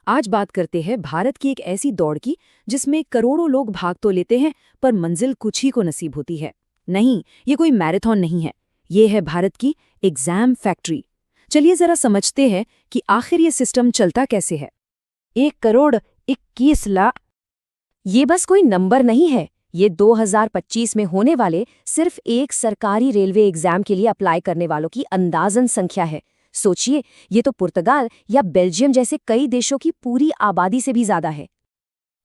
आज बात करते हैं भारत की एक ऐसी दौड़ की जिसमें करोड़ों लोग भाग तो लेते हैं पर मंजिल कुछ ही को नसीब होती है। नहीं, ये कोई मैराथन नहीं है, ये है भारत की एग्जाम फैक्ट्री। चलिए जरा समझते हैं कि आखिर ये सिस्टम चलता कैसे है। 1 करोड़ 21 लाख ये बस कोई नंबर नहीं है, ये 2025 में होने वाले सिर्फ एक सरकारी रेलवे एग्जाम के लिए अप्लाई करने वालों की अंदाजन संख्या है। सोचिए, ये तो पुर्तगाल या बेल्जियम जैसे कई देशों की पूरी आबादी से भी ज्यादा है।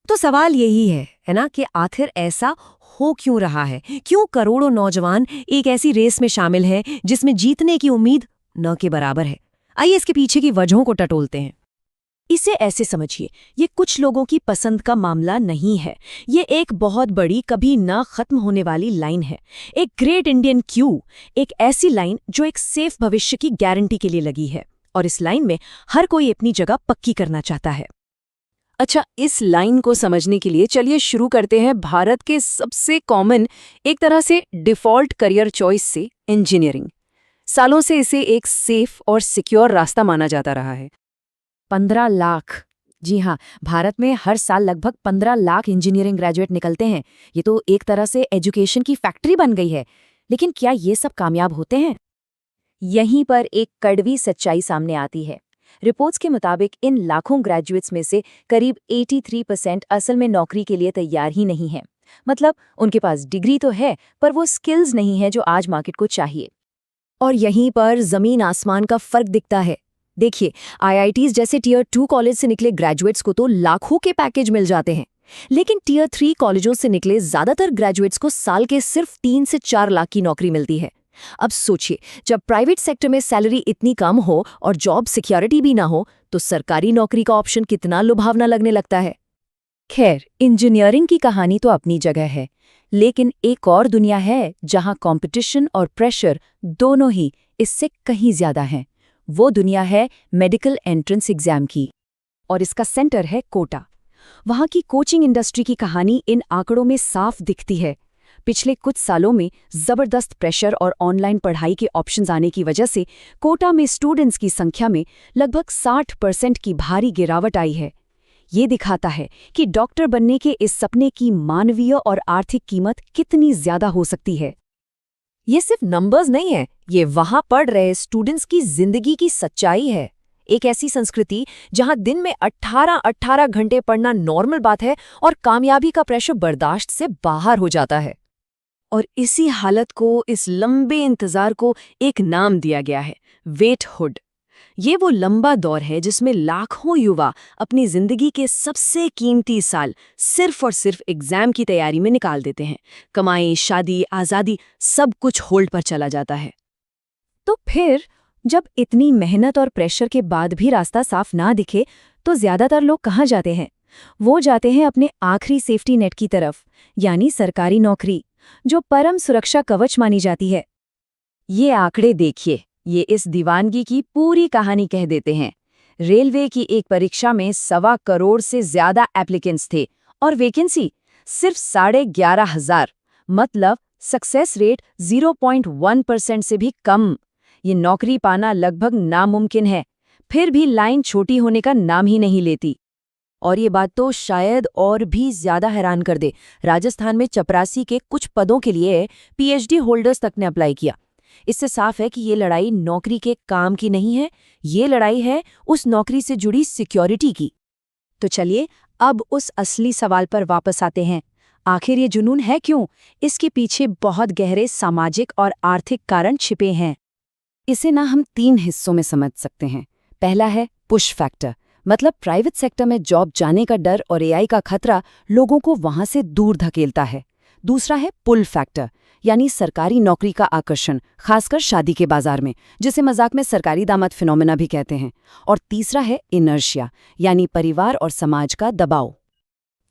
तो सवाल यही है ना कि आखिर ऐसा हो क्यों रहा है? क्यों करोड़ों नौजवान एक ऐसी रेस में शामिल हैं जिसमें जीतने की उम्मीद न के बराबर है? आइए इसके पीछे की वजहों को टटोलते हैं। इसे ऐसे समझिए, ये कुछ लोगों की पसंद का मामला नहीं है, ये एक बहुत बड़ी कभी न खत्म होने वाली लाइन है। एक ग्रेट इंडियन क्यू, एक ऐसी लाइन जो एक सेफ भविष्य की गारंटी के लिए लगी है, और इस लाइन में हर कोई अपनी जगह पक्की करना चाहता है। अच्छा, इस लाइन को समझने के लिए चलिए शुरू करते हैं भारत के सबसे कॉमन, एक तरह से डिफ़ॉल्ट करियर चॉइस से, इंजीनियरिंग। सालों से इसे एक सेफ और सिक्योर रास्ता माना जाता रहा है। 15 लाख, जी हाँ, भारत में हर साल लगभग 15 लाख इंजीनियरिंग ग्रेजुएट निकलते हैं। ये तो एक तरह से एजुकेशन की फैक्ट्री बन गई है। लेकिन क्या ये सब कामयाब होते हैं? यहीं पर एक कड़वी सच्चाई सामने आती है। रिपोर्ट्स के मुताबिक इन लाखों ग्रेजुएट्स में से करीब 83% असल में नौकरी के लिए तैयार ही नहीं है। मतलब उनके पास डिग्री तो है, पर वो स्किल्स नहीं है जो आज मार्केट को चाहिए। और यहीं पर जमीन आसमान का फर्क दिखता है। देखिए, आईआईटीज जैसे टियर 2 कॉलेज से निकले ग्रेजुएट्स को तो लाखों के पैकेज मिल जाते हैं, लेकिन टियर 3 कॉलेजों से निकले ज्यादातर ग्रेजुएट्स को साल के सिर्फ 3 से 4 लाख की नौकरी मिलती है। अब सोचिए, जब प्राइवेट सेक्टर में सैलरी इतनी कम हो और जॉब सिक्योरिटी भी ना हो, तो सरकारी नौकरी का ऑप्शन कितना लुभावना लगने लगता है। खैर, इंजीनियरिंग की कहानी तो अपनी जगह है, लेकिन एक और दुनिया है जहां कंपटीशन और प्रेशर दोनों ही इससे कहीं ज्यादा हैं। वो दुनिया है मेडिकल एंट्रेंस एग्जाम की, और इसका सेंटर है कोटा। वहां की कोचिंग इंडस्ट्री की कहानी इन आंकड़ों में साफ दिखती है। पिछले कुछ सालों में जबरदस्त प्रेशर और ऑनलाइन पढ़ाई के ऑप्शंस आने की वजह से कोटा में स्टूडेंट्स की संख्या में लगभग 60% की भारी गिरावट आई है। ये दिखाता है कि डॉक्टर बनने के इस सपने की मानवीय और आर्थिक कीमत कितनी ज्यादा हो सकती है। ये सिर्फ नंबर्स नहीं है, ये वहां पढ़ रहे स्टूडेंट्स की जिंदगी की सच्चाई है। एक ऐसी संस्कृति जहां दिन में 18 घंटे पढ़ना नॉर्मल बात है और कामयाबी का प्रेशर बर्दाश्त से बाहर हो जाता है। और इसी हालत को, इस लंबे इंतजार को एक नाम दिया गया है, वेटहुड। ये वो लंबा दौर है जिसमें लाखों युवा अपनी जिंदगी के सबसे कीमती साल सिर्फ और सिर्फ एग्जाम की तैयारी में निकाल देते हैं। कमाई, शादी, आज़ादी, सब कुछ होल्ड पर चला जाता है। तो फिर जब इतनी मेहनत और प्रेशर के बाद भी रास्ता साफ ना दिखे, तो ज्यादातर लोग कहाँ जाते हैं? वो जाते हैं अपने आखिरी सेफ्टी नेट की तरफ, यानी सरकारी नौकरी, जो परम सुरक्षा कवच मानी जाती है। ये आंकड़े देखिए, ये इस दीवानगी की पूरी कहानी कह देते हैं। रेलवे की एक परीक्षा में 1.25 करोड़ से ज्यादा एप्लीकेंट्स थे और वैकेंसी सिर्फ 11,500, मतलब सक्सेस रेट 0.1% से भी कम। ये नौकरी पाना लगभग नामुमकिन है, फिर भी लाइन छोटी होने का नाम ही नहीं लेती। और ये बात तो शायद और भी ज्यादा हैरान कर दे, राजस्थान में चपरासी के कुछ पदों के लिए पीएचडी होल्डर्स तक ने अप्लाई किया। इससे साफ है कि ये लड़ाई नौकरी के काम की नहीं है, ये लड़ाई है उस नौकरी से जुड़ी सिक्योरिटी की। तो चलिए अब उस असली सवाल पर वापस आते हैं। आखिर ये जुनून है क्यों? इसके पीछे बहुत गहरे सामाजिक और आर्थिक कारण छिपे हैं। इसे ना हम 3 हिस्सों में समझ सकते हैं। पहला है पुश फैक्टर, मतलब प्राइवेट सेक्टर में जॉब जाने का डर और एआई का खतरा लोगों को वहां से दूर धकेलता है। दूसरा है पुल फैक्टर, यानी सरकारी नौकरी का आकर्षण, खासकर शादी के बाजार में, जिसे मजाक में सरकारी दामाद फिनोमेना भी कहते हैं। और तीसरा है इनर्शिया, यानी परिवार और समाज का दबाव।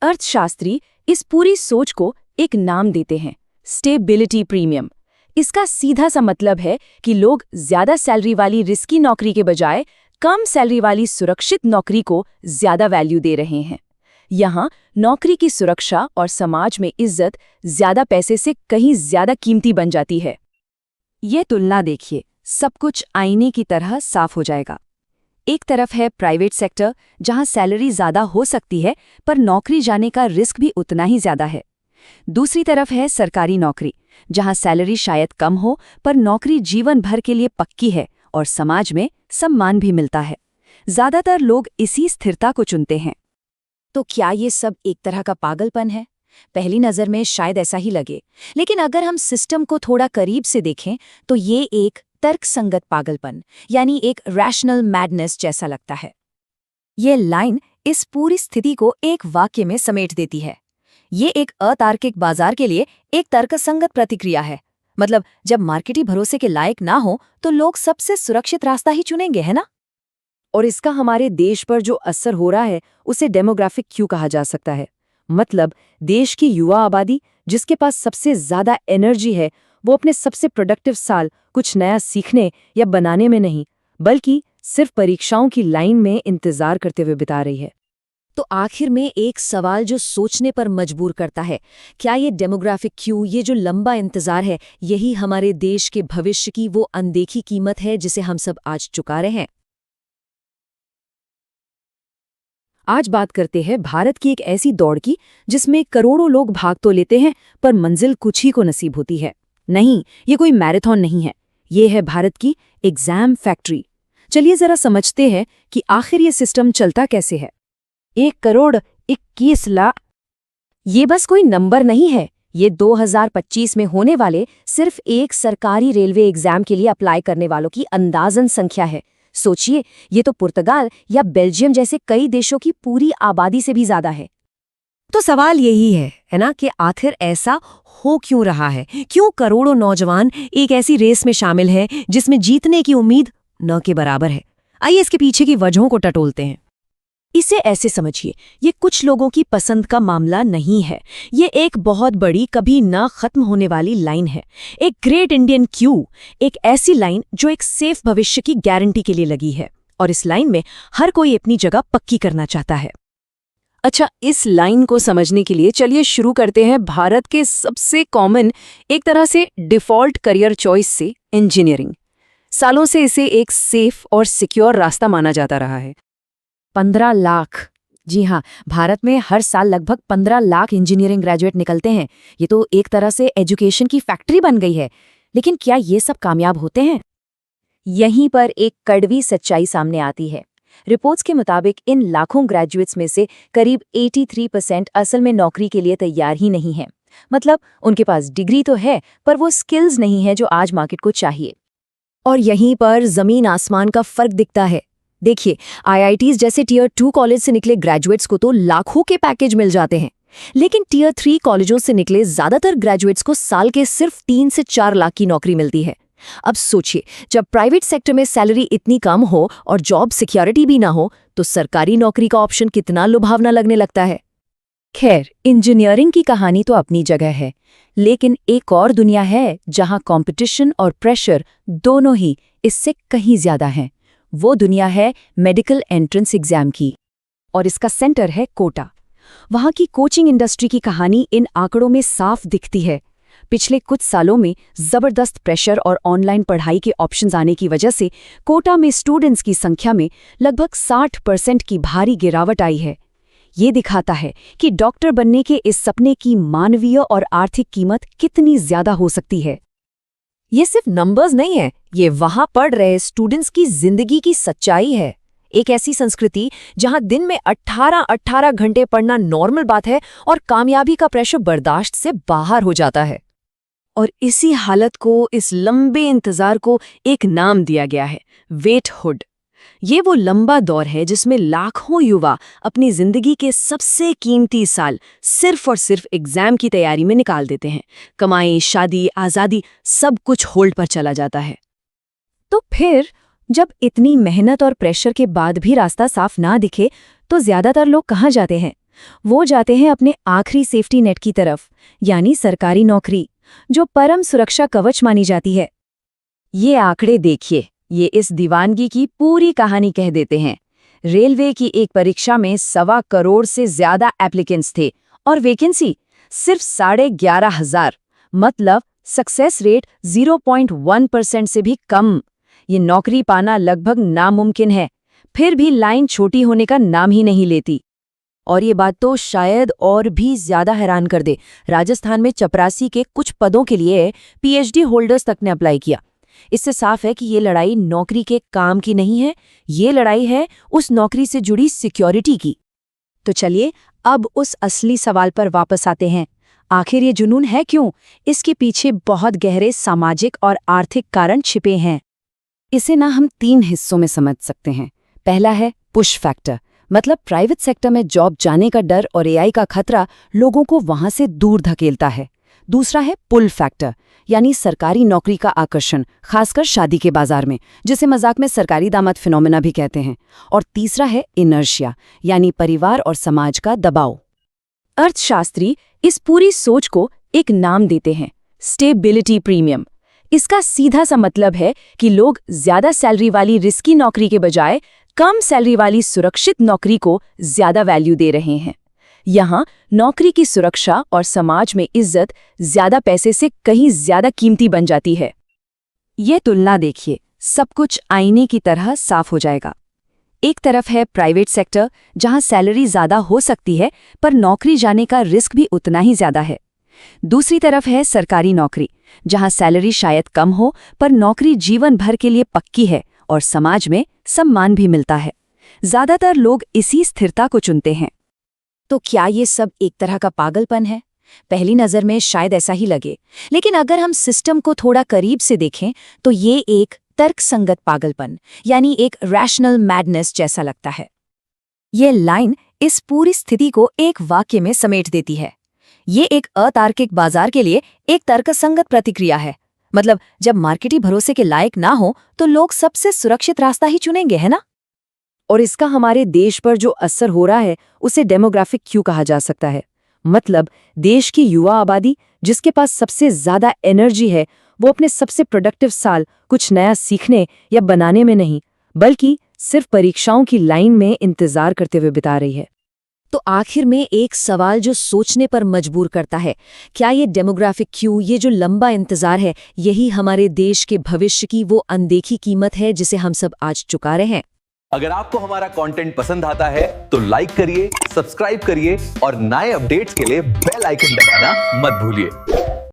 अर्थशास्त्री इस पूरी सोच को एक नाम देते हैं, स्टेबिलिटी प्रीमियम। इसका सीधा सा मतलब है कि लोग ज्यादा सैलरी वाली रिस्की नौकरी के बजाय कम सैलरी वाली सुरक्षित नौकरी को ज्यादा वैल्यू दे रहे हैं। यहाँ नौकरी की सुरक्षा और समाज में इज्जत ज्यादा पैसे से कहीं ज्यादा कीमती बन जाती है। ये तुलना देखिए, सब कुछ आईने की तरह साफ हो जाएगा। एक तरफ है प्राइवेट सेक्टर, जहां सैलरी ज्यादा हो सकती है पर नौकरी जाने का रिस्क भी उतना ही ज्यादा है। दूसरी तरफ है सरकारी नौकरी, जहां सैलरी शायद कम हो पर नौकरी जीवन भर के लिए पक्की है और समाज में सम्मान भी मिलता है। ज्यादातर लोग इसी स्थिरता को चुनते हैं। तो क्या ये सब एक तरह का पागलपन है? पहली नज़र में शायद ऐसा ही लगे, लेकिन अगर हम सिस्टम को थोड़ा करीब से देखें तो ये एक तर्कसंगत पागलपन, यानी एक रैशनल मैडनेस जैसा लगता है। ये लाइन इस पूरी स्थिति को एक वाक्य में समेट देती है। ये एक अतार्किक बाजार के लिए एक तर्कसंगत प्रतिक्रिया है। मतलब जब मार्केट ही भरोसे के लायक ना हो तो लोग सबसे सुरक्षित रास्ता ही चुनेंगे, है ना? और इसका हमारे देश पर जो असर हो रहा है उसे डेमोग्राफिक क्यू कहा जा सकता है। मतलब देश की युवा आबादी जिसके पास सबसे ज्यादा एनर्जी है, वो अपने सबसे प्रोडक्टिव साल कुछ नया सीखने या बनाने में नहीं, बल्कि सिर्फ परीक्षाओं की लाइन में इंतजार करते हुए बिता रही है। तो आखिर में एक सवाल जो सोचने पर मजबूर करता है, क्या ये डेमोग्राफिक क्यू, ये जो लंबा इंतजार है, यही हमारे देश के भविष्य की वो अनदेखी कीमत है जिसे हम सब आज चुका रहे हैं? आज बात करते हैं भारत की एक ऐसी दौड़ की जिसमें करोड़ों लोग भाग तो लेते हैं पर मंजिल कुछ ही को नसीब होती है। नहीं, ये कोई मैराथन नहीं है, ये है भारत की एग्जाम फैक्ट्री। चलिए जरा समझते हैं कि आखिर ये सिस्टम चलता कैसे है। 1,21,00,000 ये बस कोई नंबर नहीं है, ये 2025 में होने वाले सिर्फ एक सरकारी रेलवे एग्जाम के लिए अप्लाई करने वालों की अंदाजन संख्या है। सोचिए, ये तो पुर्तगाल या बेल्जियम जैसे कई देशों की पूरी आबादी से भी ज्यादा है। तो सवाल यही है ना, कि आखिर ऐसा हो क्यों रहा है? क्यों करोड़ों नौजवान एक ऐसी रेस में शामिल हैं जिसमें जीतने की उम्मीद न के बराबर है? आइए इसके पीछे की वजहों को टटोलते हैं। इसे ऐसे समझिए, ये कुछ लोगों की पसंद का मामला नहीं है। ये एक बहुत बड़ी, कभी ना खत्म होने वाली लाइन है। एक ग्रेट इंडियन क्यू, एक ऐसी लाइन जो एक सेफ भविष्य की गारंटी के लिए लगी है। और इस लाइन में हर कोई अपनी जगह पक्की करना चाहता है। अच्छा, इस लाइन को समझने के लिए चलिए शुरू करते हैं भारत के सबसे कॉमन, एक तरह से डिफ़ॉल्ट करियर चॉइस से, इंजीनियरिंग। सालों से इसे एक सेफ और सिक्योर रास्ता माना जाता रहा है। 15 लाख, जी हाँ, भारत में हर साल लगभग 15 लाख इंजीनियरिंग ग्रेजुएट निकलते हैं। ये तो एक तरह से एजुकेशन की फैक्ट्री बन गई है। लेकिन क्या ये सब कामयाब होते हैं? यहीं पर एक कड़वी सच्चाई सामने आती है। रिपोर्ट्स के मुताबिक इन लाखों ग्रेजुएट्स में से करीब 83% असल में नौकरी के लिए तैयार ही नहीं हैं। मतलब उनके पास डिग्री तो है पर वो स्किल्स नहीं है जो आज मार्केट को चाहिए। और यहीं पर जमीन आसमान का फर्क दिखता है। देखिए, IITs जैसे टियर 2 कॉलेज से निकले ग्रेजुएट्स को तो लाखों के पैकेज मिल जाते हैं, लेकिन टियर 3 कॉलेजों से निकले ज्यादातर ग्रेजुएट्स को साल के सिर्फ 3 से 4 लाख की नौकरी मिलती है। अब सोचिए, जब प्राइवेट सेक्टर में सैलरी इतनी कम हो और जॉब सिक्योरिटी भी ना हो, तो सरकारी नौकरी का ऑप्शन कितना लुभावना लगने लगता है। खैर, इंजीनियरिंग की कहानी तो अपनी जगह है, लेकिन एक और दुनिया है जहां कंपटीशन और प्रेशर दोनों ही इससे कहीं ज्यादा हैं। वो दुनिया है मेडिकल एंट्रेंस एग्जाम की, और इसका सेंटर है कोटा। वहां की कोचिंग इंडस्ट्री की कहानी इन आंकड़ों में साफ दिखती है। पिछले कुछ सालों में जबरदस्त प्रेशर और ऑनलाइन पढ़ाई के ऑप्शंस आने की वजह से कोटा में स्टूडेंट्स की संख्या में लगभग 60% की भारी गिरावट आई है। ये दिखाता है कि डॉक्टर बनने के इस सपने की मानवीय और आर्थिक कीमत कितनी ज्यादा हो सकती है। ये सिर्फ नंबर्स नहीं है, ये वहां पढ़ रहे स्टूडेंट्स की जिंदगी की सच्चाई है। एक ऐसी संस्कृति जहां दिन में 18 घंटे पढ़ना नॉर्मल बात है और कामयाबी का प्रेशर बर्दाश्त से बाहर हो जाता है। और इसी हालत को, इस लंबे इंतजार को एक नाम दिया गया है, वेटहुड। ये वो लंबा दौर है जिसमें लाखों युवा अपनी जिंदगी के सबसे कीमती साल सिर्फ और सिर्फ एग्जाम की तैयारी में निकाल देते हैं। कमाई, शादी, आज़ादी, सब कुछ होल्ड पर चला जाता है। तो फिर जब इतनी मेहनत और प्रेशर के बाद भी रास्ता साफ ना दिखे, तो ज्यादातर लोग कहाँ जाते हैं? वो जाते हैं अपने आखिरी सेफ्टी नेट की तरफ, यानी सरकारी नौकरी, जो परम सुरक्षा कवच मानी जाती है। ये आंकड़े देखिए, ये इस दीवानगी की पूरी कहानी कह देते हैं। रेलवे की एक परीक्षा में 1.25 करोड़ से ज्यादा एप्लीकेंट्स थे और वैकेंसी सिर्फ 11,500, मतलब सक्सेस रेट 0.1% से भी कम। ये नौकरी पाना लगभग नामुमकिन है। फिर भी लाइन छोटी होने का नाम ही नहीं लेती। और ये बात तो शायद और भी ज्यादा हैरान कर दे। राजस्थान में चपरासी के कुछ पदों के लिए पीएचडी होल्डर्स तक ने अप्लाई किया। इससे साफ है कि ये लड़ाई नौकरी के काम की नहीं है, ये लड़ाई है उस नौकरी से जुड़ी सिक्योरिटी की। तो चलिए अब उस असली सवाल पर वापस आते हैं। आखिर ये जुनून है क्यों? इसके पीछे बहुत गहरे सामाजिक और आर्थिक कारण छिपे हैं। इसे ना हम 3 हिस्सों में समझ सकते हैं। पहला है पुश फैक्टर, मतलब प्राइवेट सेक्टर में जॉब जाने का डर और एआई का खतरा लोगों को वहां से दूर धकेलता है। दूसरा है पुल फैक्टर, यानी सरकारी नौकरी का आकर्षण, खासकर शादी के बाजार में, जिसे मजाक में सरकारी दामाद फिनोमेना भी कहते हैं। और तीसरा है इनर्शिया, यानी परिवार और समाज का दबाव। अर्थशास्त्री इस पूरी सोच को एक नाम देते हैं, स्टेबिलिटी प्रीमियम। इसका सीधा सा मतलब है कि लोग ज्यादा सैलरी वाली रिस्की नौकरी के बजाय कम सैलरी वाली सुरक्षित नौकरी को ज्यादा वैल्यू दे रहे हैं। यहाँ नौकरी की सुरक्षा और समाज में इज्जत ज्यादा पैसे से कहीं ज्यादा कीमती बन जाती है। ये तुलना देखिए, सब कुछ आईने की तरह साफ हो जाएगा। एक तरफ है प्राइवेट सेक्टर, जहां सैलरी ज्यादा हो सकती है पर नौकरी जाने का रिस्क भी उतना ही ज्यादा है। दूसरी तरफ है सरकारी नौकरी, जहां सैलरी शायद कम हो पर नौकरी जीवन भर के लिए पक्की है और समाज में सम्मान भी मिलता है। ज्यादातर लोग इसी स्थिरता को चुनते हैं। तो क्या ये सब एक तरह का पागलपन है? पहली नजर में शायद ऐसा ही लगे, लेकिन अगर हम सिस्टम को थोड़ा करीब से देखें तो ये एक तर्कसंगत पागलपन, यानी एक रैशनल मैडनेस जैसा लगता है। ये लाइन इस पूरी स्थिति को एक वाक्य में समेट देती है। ये एक अतार्किक बाजार के लिए एक तर्कसंगत प्रतिक्रिया है। मतलब जब मार्केट भरोसे के लायक ना हो तो लोग सबसे सुरक्षित रास्ता ही चुनेंगे, है ना? और इसका हमारे देश पर जो असर हो रहा है उसे डेमोग्राफिक क्यू कहा जा सकता है। मतलब देश की युवा आबादी, जिसके पास सबसे ज्यादा एनर्जी है, वो अपने सबसे प्रोडक्टिव साल कुछ नया सीखने या बनाने में नहीं, बल्कि सिर्फ परीक्षाओं की लाइन में इंतजार करते हुए बिता रही है। तो आखिर में एक सवाल जो सोचने पर मजबूर करता है, क्या ये डेमोग्राफिक क्यू, ये जो लंबा इंतजार है, यही हमारे देश के भविष्य की वो अनदेखी कीमत है जिसे हम सब आज चुका रहे हैं? अगर आपको हमारा कंटेंट पसंद आता है तो लाइक करिए, सब्सक्राइब करिए और नए अपडेट्स के लिए बेल आइकन दबाना मत भूलिए।